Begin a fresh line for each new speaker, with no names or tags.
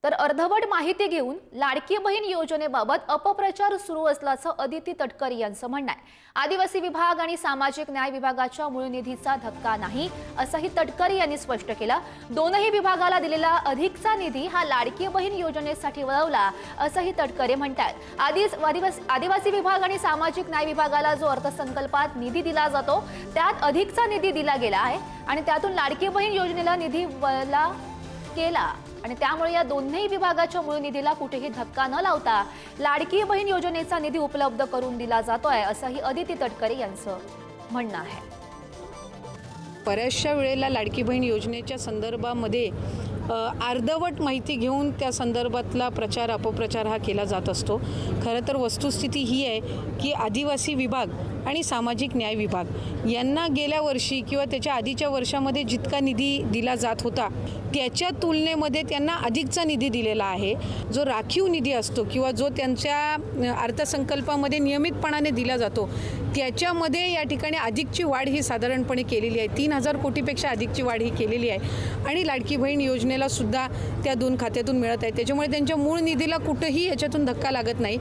तर अर्धवट माहिती घेऊन लाडकी बहीण योजनेबाबत अपप्रचार सुरू असल्याचं अदिती तटकरे यांचं म्हणणं आहे। आदिवासी विभाग आणि सामाजिक न्याय विभागाच्या मूळ निधीचा धक्का नाही असंही तटकरे यांनी स्पष्ट केलं। दोनही विभागाला दिलेला अधिकचा निधी हा लाडकी बहीण योजनेसाठी वळवला असंही तटकरे म्हणतात। आदिवासी विभाग आणि सामाजिक न्याय विभागाला जो अर्थसंकल्पात निधी दिला जातो त्यात अधिकचा निधी दिला गेला आहे आणि त्यातून लाडकी बहीण योजनेला निधी वळला केला आणि त्यामुळे या दोन्ही विभागाच्या मूळ निधीला कुठेही धक्का न लावता लाडकी बहीण योजनेचा निधी उपलब्ध करून दिला जातोय असंही अदिती तटकरे यांचं म्हणणं आहे।
बऱ्याचशा वेळेला लाडकी बहीण योजनेच्या संदर्भामध्ये अर्धवट माहिती घेऊन त्या संदर्भातला प्रचार अपप्रचार हा केला जात असतो। खरं तर वस्तुस्थिती ही आहे की आदिवासी विभाग आणि सामाजिक न्याय विभाग यांना गेल्या वर्षी किंवा त्याच्या आधीच्या वर्षामध्ये जितका निधी दिला जात होता त्याच्या तुलनेमध्ये त्यांना अधिकचा निधी दिलेला आहे। जो राखीव निधी असतो किंवा जो त्यांच्या अर्थसंकल्पामध्ये नियमितपणाने दिला जातो त्याच्यामध्ये या ठिकाणी अधिकची वाढ ही साधारणपणे केलेली आहे। 3000 कोटीपेक्षा अधिकची वाढ ही केलेली आहे आणि लाडकी बहीण योजनेला सुद्धा त्या दोन खात्यातून मिळत आहे। त्याच्यामुळे त्यांच्या मूळ निधीला कुठेही याच्यातून धक्का लागत नाही।